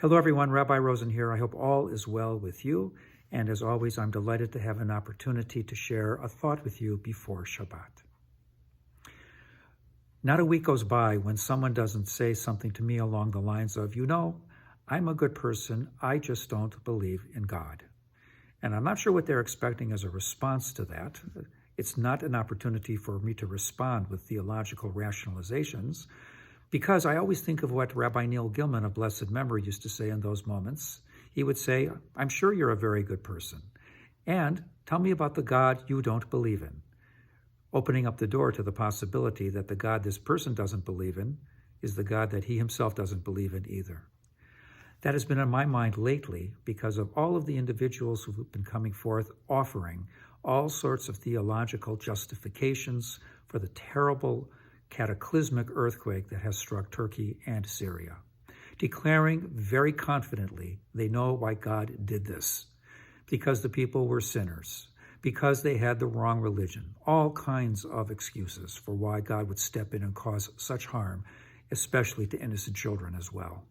Hello everyone, Rabbi Rosen here. I hope all is well with you. And as always, I'm delighted to have an opportunity to share a thought with you before Shabbat. Not a week goes by when someone doesn't say something to me along the lines of, I'm a good person, I just don't believe in God. And I'm not sure what they're expecting as a response to that. It's not an opportunity for me to respond with theological rationalizations, because I always think of what Rabbi Neil Gilman of blessed memory used to say in those moments. He would say, I'm sure you're a very good person, and tell me about the God you don't believe in, opening up the door to the possibility that the God this person doesn't believe in is the God that he himself doesn't believe in either. That has been on my mind lately because of all of the individuals who've been coming forth offering all sorts of theological justifications for the terrible cataclysmic earthquake that has struck Turkey and Syria, declaring very confidently they know why God did this, because the people were sinners, because they had the wrong religion, all kinds of excuses for why God would step in and cause such harm, especially to innocent children as well.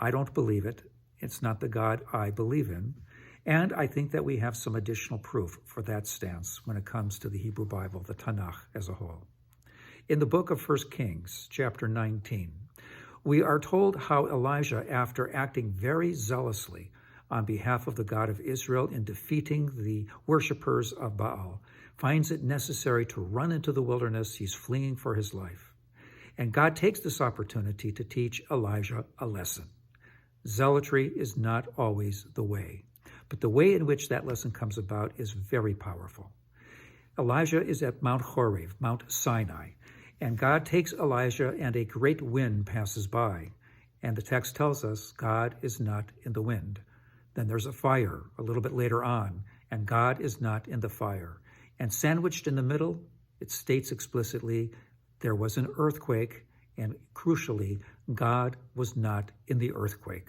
I don't believe it. It's not the God I believe in. And I think that we have some additional proof for that stance when it comes to the Hebrew Bible, the Tanakh as a whole. In the book of 1 Kings, chapter 19, we are told how Elijah, after acting very zealously on behalf of the God of Israel in defeating the worshipers of Baal, finds it necessary to run into the wilderness. He's fleeing for his life. And God takes this opportunity to teach Elijah a lesson. Zealotry is not always the way, but the way in which that lesson comes about is very powerful. Elijah is at Mount Horeb, Mount Sinai, and God takes Elijah and a great wind passes by. And the text tells us God is not in the wind. Then there's a fire a little bit later on, and God is not in the fire. And sandwiched in the middle, it states explicitly, there was an earthquake, and crucially, God was not in the earthquake.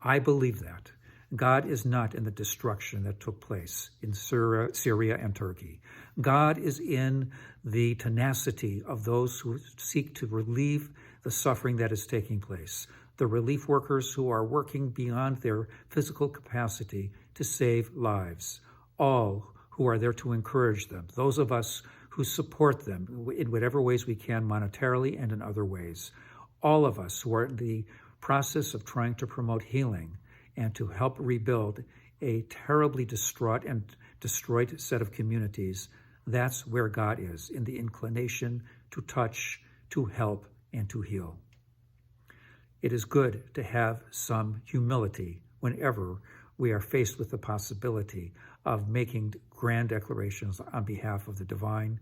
I believe that. God is not in the destruction that took place in Syria and Turkey. God is in the tenacity of those who seek to relieve the suffering that is taking place, the relief workers who are working beyond their physical capacity to save lives, all who are there to encourage them, those of us who support them in whatever ways we can, monetarily and in other ways, all of us who are in the process of trying to promote healing and to help rebuild a terribly distraught and destroyed set of communities. That's where God is, in the inclination to touch, to help, and to heal. It is good to have some humility whenever we are faced with the possibility of making grand declarations on behalf of the divine.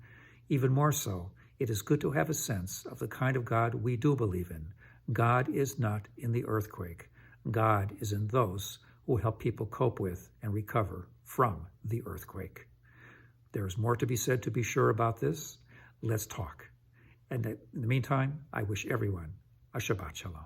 Even more so, it is good to have a sense of the kind of God we do believe in. God is not in the earthquake. God is in those who help people cope with and recover from the earthquake. There is more to be said, to be sure, about this. Let's talk. And in the meantime, I wish everyone a Shabbat Shalom.